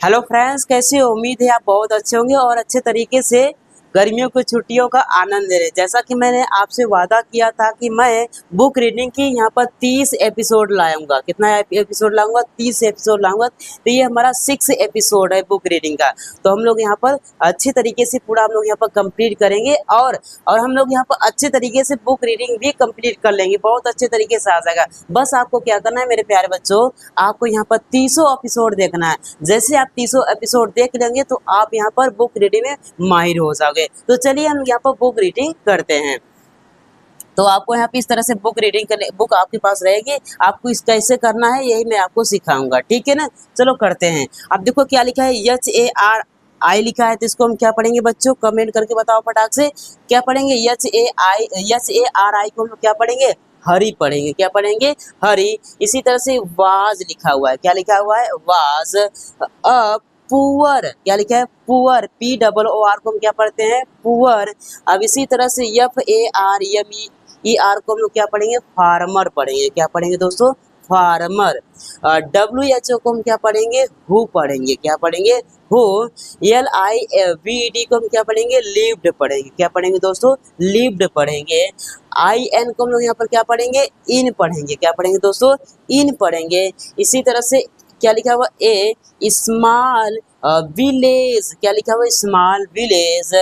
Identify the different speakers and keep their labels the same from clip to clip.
Speaker 1: Hello friends, कैसे हो? उम्मीद है आप बहुत अच्छे होंगे और अच्छे तरीके से गर्मियों की छुट्टियों का आनंद ले रहे। जैसा कि मैंने आपसे वादा किया था कि मैं बुक रीडिंग की यहाँ पर 30 एपिसोड लाऊंगा। कितना एपिसोड लाऊंगा? 30 एपिसोड लाऊंगा। तो ये हमारा 6 एपिसोड है बुक रीडिंग का। तो हम लोग यहाँ पर अच्छे तरीके से पूरा हम लोग यहाँ पर कंप्लीट करेंगे और हम लोग यहाँ पर अच्छे तरीके से बुक रीडिंग भी कंप्लीट कर लेंगे। बहुत अच्छे तरीके से आ जाएगा। बस आपको क्या करना है मेरे प्यारे बच्चों, आपको यहाँ पर 30 एपिसोड देखना है। जैसे आप 30 एपिसोड देख लेंगे तो आप यहाँ पर बुक रीडिंग में माहिर हो जाओगे। तो चलिए हम यहाँ पर बुक रीडिंग करते हैं। तो आपको यहाँ पे इस तरह से बुक रीडिंग करने बुक आपके पास रहेगी। आपको इस कैसे करना है यही मैं आपको सिखाऊंगा, ठीक है ना। चलो करते हैं। अब देखो क्या लिखा है, HARI लिखा है। तो इसको हम क्या पढ़ेंगे बच्चों? कमेंट करके बताओ फटाक से, क्या पढ़ेंगे? HARI को हम क्या पढ़ेंगे? हरी पढ़ेंगे। क्या पढ़ेंगे? हरी। इसी तरह से वाज लिखा हुआ है। क्या लिखा हुआ है? वाज। पुअर, क्या लिखा है? पुअर, POOR को हम क्या पढ़ते हैं? पुअर। अब इसी तरह से FARMER को हम लोग क्या पढ़ेंगे? फार्मर पढ़ेंगे। क्या पढ़ेंगे दोस्तों? फार्मर। WHO को हम क्या पढ़ेंगे? हु पढ़ेंगे। क्या पढ़ेंगे? हु। LIVED को हम क्या पढ़ेंगे? लिव्ड पढ़ेंगे। क्या पढ़ेंगे दोस्तों? लिव्ड पढ़ेंगे। IN को हम लोग यहाँ पर क्या पढ़ेंगे? इन पढ़ेंगे। क्या पढ़ेंगे दोस्तों? इन पढ़ेंगे। इसी तरह से क्या लिखा हुआ? Small village. क्या लिखा हुआ? Small village.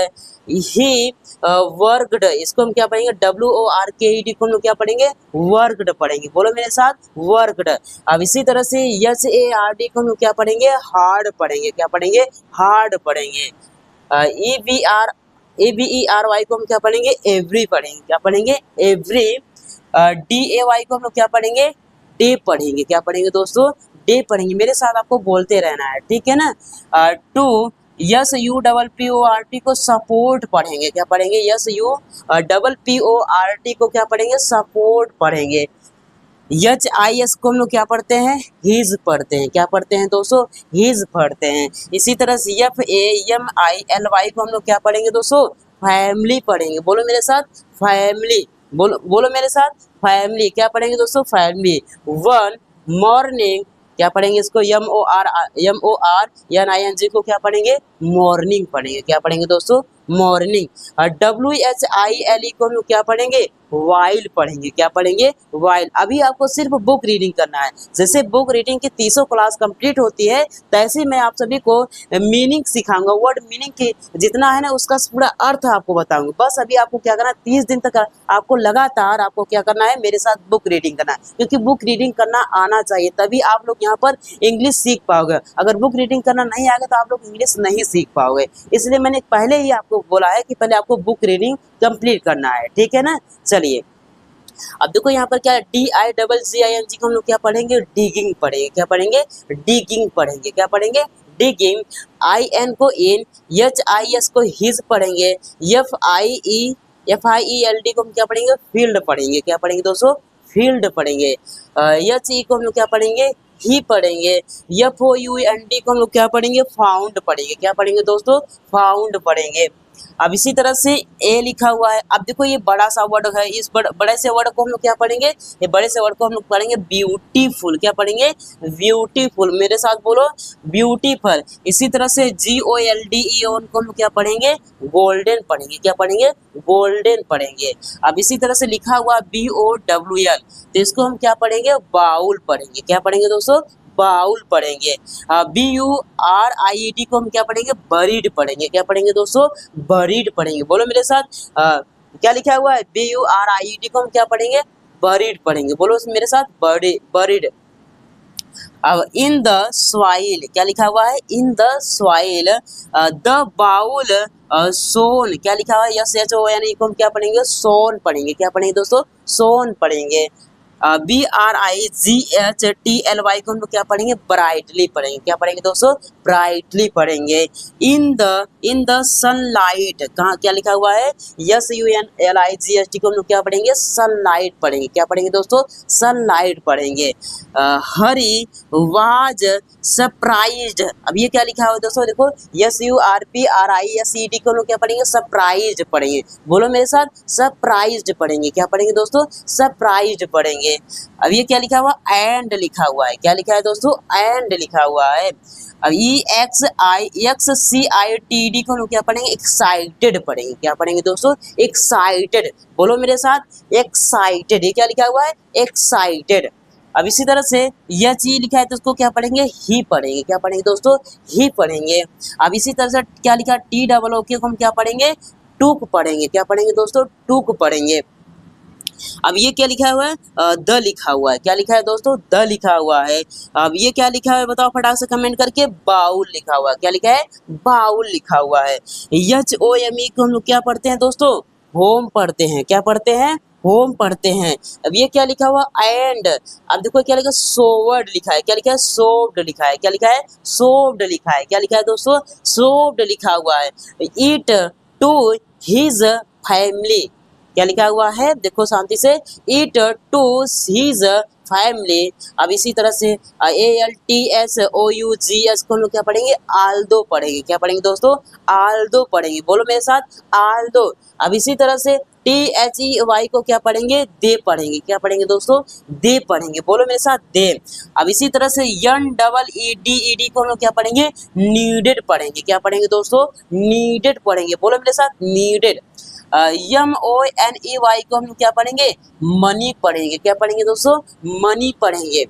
Speaker 1: ही वर्कड, इसको हम क्या पढ़ेंगे? WORKED को हम लोग क्या पढ़ेंगे? वर्कड पढ़ेंगे। बोलो मेरे साथ, वर्कड। अब इसी तरह से HARD को हम लोग क्या पढ़ेंगे? हार्ड पढ़ेंगे। क्या पढ़ेंगे? हार्ड पढ़ेंगे। ABERY को हम क्या पढ़ेंगे? एवरी पढ़ेंगे। क्या पढ़ेंगे? एवरी। DAY को हम लोग क्या पढ़ेंगे? डे पढ़ेंगे। क्या पढ़ेंगे दोस्तों? डे पढ़ेंगे। मेरे साथ आपको बोलते रहना है, ठीक है ना। टू SUPPORT को सपोर्ट पढ़ेंगे। क्या पढ़ेंगे? SUPPORT को क्या पढ़ेंगे? सपोर्ट पढ़ेंगे। HIS को हम लोग क्या पढ़ते हैं? हिज पढ़ते हैं। क्या पढ़ते हैं दोस्तों? हिज पढ़ते हैं। इसी तरह से FAMILY को हम लोग क्या पढ़ेंगे दोस्तों? फैमिली पढ़ेंगे। बोलो मेरे साथ, फैमिली। बोलो मेरे साथ, फैमिली। क्या पढ़ेंगे दोस्तों? फैमिली। वन मॉर्निंग, क्या पढ़ेंगे इसको? MORNING को क्या पढ़ेंगे? मॉर्निंग पढ़ेंगे। क्या पढ़ेंगे दोस्तों? मॉर्निंग। WHILE को हम लोग क्या पढ़ेंगे? वाइल पढ़ेंगे। क्या पढ़ेंगे? वाइल। अभी आपको सिर्फ बुक रीडिंग करना है। जैसे बुक रीडिंग की 30 क्लास कंप्लीट होती है, तैसे मैं आप सभी को मीनिंग सिखाऊंगा। वर्ड मीनिंग की जितना है ना उसका पूरा अर्थ आपको बताऊंगा। बस अभी आपको क्या करना है, 30 दिन तक आपको लगातार आपको क्या करना है? मेरे साथ बुक रीडिंग करना है, क्योंकि बुक रीडिंग करना आना चाहिए, तभी आप लोग यहाँ पर इंग्लिश सीख पाओगे। अगर बुक रीडिंग करना नहीं आएगा तो आप लोग इंग्लिश नहीं सीख पाओगे। इसलिए मैंने पहले ही आपको बोला है कि पहले आपको बुक रीडिंग कंप्लीट करना है, ठीक है ना। चलिए अब देखो यहाँ पर क्या है? DIGGING को हम लोग क्या पढ़ेंगे? डिगिंग पढ़ेंगे। क्या पढ़ेंगे? डिगिंग पढ़ेंगे। क्या पढ़ेंगे? डिगिंग। IN को इन, HIS को हिज पढ़ेंगे। FIELD को हम क्या पढ़ेंगे? फील्ड पढ़ेंगे। क्या पढ़ेंगे दोस्तों? फील्ड पढ़ेंगे। HE को हम लोग क्या पढ़ेंगे? ही पढ़ेंगे। FOUND को हम लोग क्या पढ़ेंगे? फाउंड पढ़ेंगे। क्या पढ़ेंगे दोस्तों? फाउंड पढ़ेंगे। अब इसी तरह से ए लिखा हुआ है। अब देखो ये बड़ा सा वर्ड है, इस बड़े से वर्ड को हम लोग क्या पढ़ेंगे? ये बड़े से वर्ड को हम लोग पढ़ेंगे ब्यूटीफुल। क्या पढ़ेंगे? ब्यूटीफुल। मेरे साथ बोलो, ब्यूटीफुल। इसी तरह से GOLDEN को हम लोग क्या पढ़ेंगे? गोल्डन पढ़ेंगे। क्या पढ़ेंगे? गोल्डन पढ़ेंगे। अब इसी तरह से लिखा हुआ BOWL, तो इसको हम क्या पढ़ेंगे? बाउल पढ़ेंगे। क्या पढ़ेंगे दोस्तों? बाउल पढ़ेंगे। BURIED को हम क्या पढ़ेंगे? बरीड पढ़ेंगे। क्या पढ़ेंगे दोस्तों? बरीड पढ़ेंगे। बोलो मेरे साथ, क्या लिखा हुआ है? BURIED को हम क्या पढ़ेंगे? बरीड पढ़ेंगे। बोलो मेरे साथ, बरीड। अब इन द सॉइल, क्या लिखा हुआ है? In the soil. The bowl sown, क्या लिखा हुआ है? SHON को हम क्या पढ़ेंगे? सोन पढ़ेंगे। क्या पढ़ेंगे दोस्तों? सोन पढ़ेंगे। BRIGHTLY को हम लोग क्या पढ़ेंगे? ब्राइटली पढ़ेंगे। क्या पढ़ेंगे दोस्तों? ब्राइटली पढ़ेंगे। इन द सनलाइट, कहाँ क्या लिखा हुआ है? SUNLIGHT को हम लोग क्या पढ़ेंगे? सनलाइट पढ़ेंगे। क्या पढ़ेंगे दोस्तों? सनलाइट पढ़ेंगे। हरी वाज सरप्राइज्ड, अब ये क्या लिखा हुआ है दोस्तों? देखो SURPRISED को हम लोग क्या पढ़ेंगे? सरप्राइज्ड पढ़ेंगे। बोलो मेरे साथ, सरप्राइज्ड पढ़ेंगे। क्या पढ़ेंगे दोस्तों? सरप्राइज्ड पढ़ेंगे। पढ़ेंगे। अब ये क्या लिखा हुआ, एंड लिखा हुआ है, क्या लिखा है दोस्तों, एंड लिखा हुआ है। अब EXCITED को हम लोग क्या पढ़ेंगे, एक्साइटेड पढ़ेंगे, क्या पढ़ेंगे दोस्तों, एक्साइटेड। बोलो मेरे साथ, एक्साइटेड। ये क्या लिखा हुआ है, एक्साइटेड। अब इसी तरह से यह चीज लिखा है तो उसको क्या पढ़ेंगे, ही पढ़ेंगे, क्या पढ़ेंगे दोस्तों, ही पढ़ेंगे। अब इसी तरह से क्या लिखा है, TOOK को हम क्या पढ़ेंगे, टूक पढ़ेंगे, क्या पढ़ेंगे दोस्तों, टूक पढ़ेंगे। अब ये क्या लिखा हुआ है, द लिखा हुआ है, क्या लिखा है दोस्तों, द लिखा हुआ है। अब ये क्या लिखा है बताओ फटाक से कमेंट करके, बाउल लिखा हुआ है, क्या लिखा है, बाउल लिखा हुआ है। HOME को हम लोग क्या पढ़ते हैं दोस्तों, होम पढ़ते हैं, क्या पढ़ते हैं, होम पढ़ते हैं। अब ये क्या लिखा हुआ, एंड। अब देखो क्या लिखा, सोवर्ड लिखा है, क्या लिखा है, सोव्ड लिखा है, क्या लिखा है, सोव्ड लिखा है, क्या लिखा है दोस्तों, सोव्ड लिखा हुआ है। इट टू हिज फैमिली, क्या लिखा हुआ है, देखो शांति से, इट टू हिज फैमिली। अब इसी तरह से ALTSOUGS को हम लोग क्या पढ़ेंगे, आल्दो पढ़ेंगे, क्या पढ़ेंगे दोस्तों, आल्दो पढ़ेंगे। बोलो मेरे साथ, आल्दो। अब इसी तरह से THEY को क्या पढ़ेंगे, दे पढ़ेंगे, क्या पढ़ेंगे दोस्तों, दे पढ़ेंगे। बोलो मेरे साथ, दे। अब इसी तरह से NEEDED को हम लोग क्या पढ़ेंगे, नीडेड पढ़ेंगे, क्या पढ़ेंगे दोस्तों, नीडेड पढ़ेंगे। बोलो मेरे साथ, नीडेड। MONEY को हम लोग क्या पढ़ेंगे, मनी पढ़ेंगे, क्या पढ़ेंगे दोस्तों, मनी पढ़ेंगे।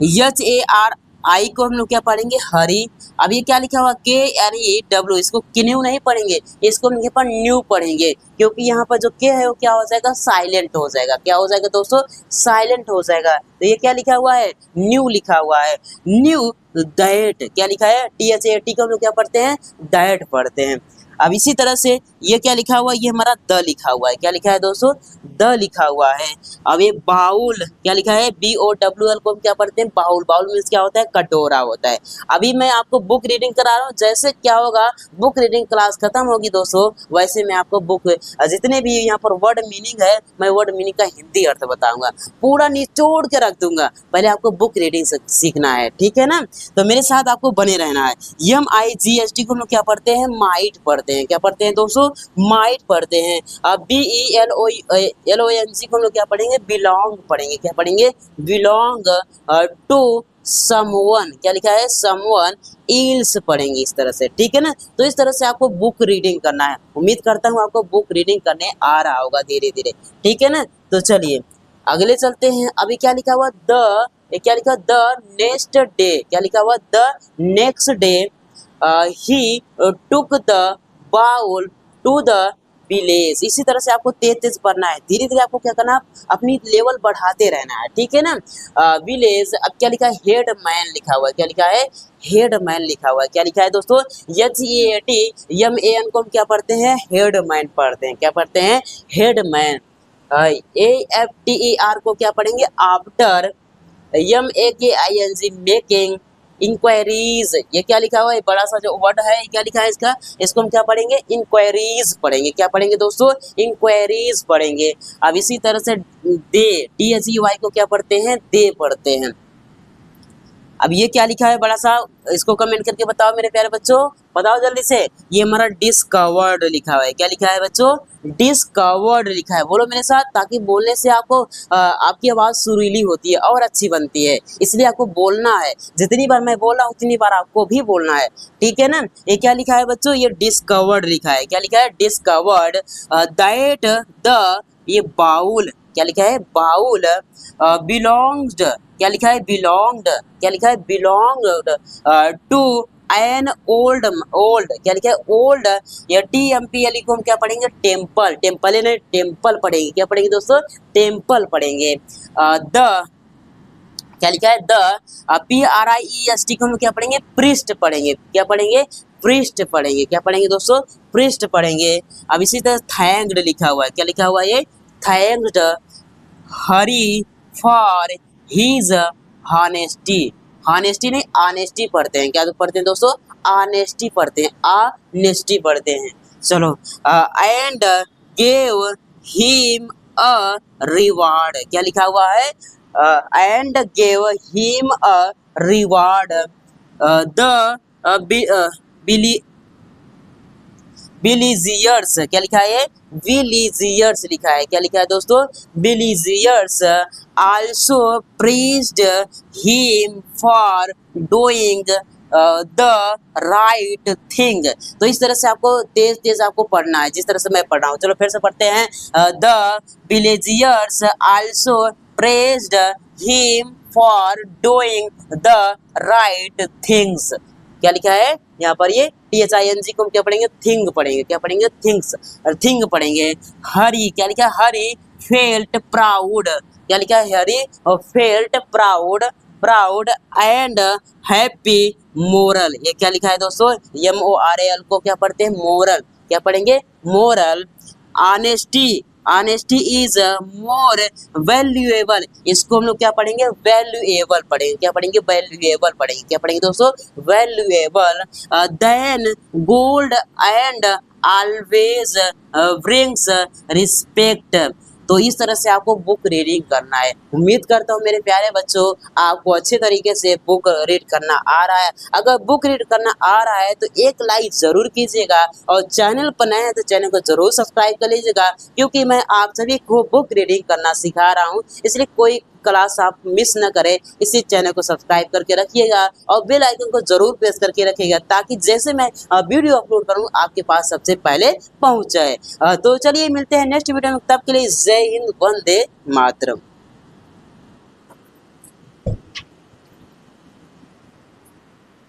Speaker 1: HARI को हम लोग क्या पढ़ेंगे, हरी। अब ये क्या लिखा हुआ, KNEW, इसको किन्यू नहीं पढ़ेंगे, इसको हम यहाँ पर न्यू पढ़ेंगे, क्योंकि यहाँ पर जो के है वो क्या हो जाएगा, साइलेंट हो जाएगा, क्या हो जाएगा दोस्तों, साइलेंट हो जाएगा। तो ये क्या लिखा हुआ है, न्यू लिखा हुआ है, न्यू दैट, क्या लिखा है, THAT को हम लोग क्या पढ़ते हैं, दैट पढ़ते हैं। अब इसी तरह से ये क्या लिखा हुआ है, ये हमारा द लिखा हुआ है, क्या लिखा है दोस्तों, द लिखा हुआ है। अब ये बाउल क्या लिखा है, BOWL को हम क्या पढ़ते हैं, बाउल। बाउल मीन्स क्या होता है, कटोरा होता है। अभी मैं आपको बुक रीडिंग करा रहा हूँ, जैसे क्या होगा, बुक रीडिंग क्लास खत्म होगी दोस्तों, वैसे मैं आपको बुक जितने भी यहाँ पर वर्ड मीनिंग है, मैं वर्ड मीनिंग का हिंदी अर्थ बताऊंगा, पूरा निचोड़ के रख दूंगा। पहले आपको बुक रीडिंग सीखना है, ठीक है ना, तो मेरे साथ आपको बने रहना है। MIGHT को हम लोग क्या पढ़ते हैं, माइट पढ़ते हैं, क्या पढ़ते हैं दोस्तों, माइट पढ़ते हैं। अब BELONG को हम लोग क्या पढ़ेंगे, बिलोंग पढ़ेंगे, क्या पढ़ेंगे, बिलोंग टू समवन, क्या लिखा है, समवन इल्स पढ़ेंगे, इस तरह से, ठीक है ना। तो इस तरह से आपको बुक रीडिंग करना है। उम्मीद करता हूँ आपको बुक रीडिंग करने आ रहा होगा धीरे धीरे, ठीक है ना। तो चलिए अगले चलते हैं। अभी क्या लिखा हुआ, क्या लिखा, द नेक्स्ट डे, क्या लिखा हुआ, द नेक्स्ट डे ही took the bowl to the village. इसी तरह से आपको तेज तेज पढ़ना है, धीरे धीरे आपको क्या करना है, अपनी लेवल बढ़ाते रहना है, ठीक है ना। विलेज। अब क्या लिखा है, हेड मैन लिखा हुआ है, क्या लिखा है, हेड मैन लिखा हुआ है, क्या लिखा है दोस्तों, HEADMAN को हम क्या पढ़ते हैं, हेड मैन पढ़ते हैं, क्या पढ़ते हैं, हेड मैन। AFTER को क्या पढ़ेंगे, आफ्टर। MAKING making. इंक्वायरीज, ये क्या लिखा हुआ है, बड़ा सा जो वर्ड है, क्या लिखा है इसका, इसको हम क्या पढ़ेंगे, इंक्वायरीज पढ़ेंगे, क्या पढ़ेंगे दोस्तों, इंक्वायरीज पढ़ेंगे। अब इसी तरह से दे, DHEY को क्या पढ़ते हैं, दे पढ़ते हैं। अब ये क्या लिखा है बड़ा सा, इसको कमेंट करके बताओ मेरे प्यारे बच्चों, बताओ जल्दी से। ये हमारा डिस्कवर्ड लिखा हुआ है, क्या लिखा है बच्चों, डिस्कवर्ड लिखा है। बोलो मेरे साथ, ताकि बोलने से आपको आपकी आवाज़ सुरीली होती है और अच्छी बनती है, इसलिए आपको बोलना है। जितनी बार मैं बोल रहा हूँ उतनी बार आपको भी बोलना है, ठीक है ना। ये क्या लिखा है बच्चों, ये डिस्कवर्ड लिखा है, क्या लिखा है, डिस्कवर्ड दैट द, ये बाउल, क्या लिखा है, बाउल बिलोंग्ड, क्या लिखा है, बिलोंग्ड, क्या लिखा है, belonged to an old, old, क्या लिखा है, ओल्ड। या TMPLE को हम क्या पढ़ेंगे, टेम्पल, टेम्पल नहीं, टेम्पल पढ़ेंगे, क्या पढ़ेंगे दोस्तों, टेम्पल पढ़ेंगे। द, क्या लिखा है, द। PRIEST को हम क्या पढ़ेंगे, प्रिस्ट पढ़ेंगे, क्या पढ़ेंगे, प्रिस्ट पढ़ेंगे, क्या पढ़ेंगे दोस्तों, प्रिस्ट पढ़ेंगे। अब इसी तरह थैंक्ड लिखा हुआ है, क्या लिखा हुआ है, ये thanked Hari for his honesty. Honesty नहीं, ऑनेस्टी पढ़ते हैं, क्या तो पढ़ते हैं दोस्तों, ऑनेस्टी पढ़ते हैं, ऑनेस्टी पढ़ते हैं। चलो, and gave him a reward, क्या लिखा हुआ है, and gave him a reward the villagers, क्या लिखा है? विलीजियर्स लिखा है। क्या लिखा है दोस्तों? Villagers also praised him for doing the right thing. तो इस तरह से आपको तेज तेज आपको पढ़ना है, जिस तरह से मैं पढ़ रहा हूँ। चलो फिर से पढ़ते हैं। The villagers also praised him for doing the right things. क्या लिखा है यहाँ पर? ये THING को हम क्या पढ़ेंगे? थिंग पढ़ेंगे। क्या पढ़ेंगे? थिंग्स, थिंग पढ़ेंगे। हरी, क्या लिखा है? Hari felt proud. क्या लिखा है? Hari felt proud, proud and happy moral. ये क्या लिखा है दोस्तों? MORAL को क्या पढ़ते हैं? मोरल। क्या पढ़ेंगे? Moral. Honesty, honesty is more valuable. इसको हम लोग क्या पढ़ेंगे? वैल्यूएबल पढ़ेंगे। क्या पढ़ेंगे? वैल्यूएबल पढ़ेंगे। क्या पढ़ेंगे दोस्तों? Valuable then gold and always brings respect. तो इस तरह से आपको बुक रीडिंग करना है। उम्मीद करता हूँ मेरे प्यारे बच्चों आपको अच्छे तरीके से बुक रीड करना आ रहा है। अगर बुक रीड करना आ रहा है तो एक लाइक जरूर कीजिएगा और चैनल पर नए हैं तो चैनल को जरूर सब्सक्राइब कर लीजिएगा, क्योंकि मैं आप सभी को बुक रीडिंग करना सिखा रहा हूँ। इसलिए कोई क्लास आप मिस न करें, इसी चैनल को सब्सक्राइब करके रखिएगा और बेल आइकन को जरूर प्रेस करके रखिएगा, ताकि जैसे मैं वीडियो अपलोड करूँ आपके पास सबसे पहले पहुंच जाए। तो चलिए मिलते हैं नेक्स्ट वीडियो में, तब के लिए जय हिंद, वंदे मातरम।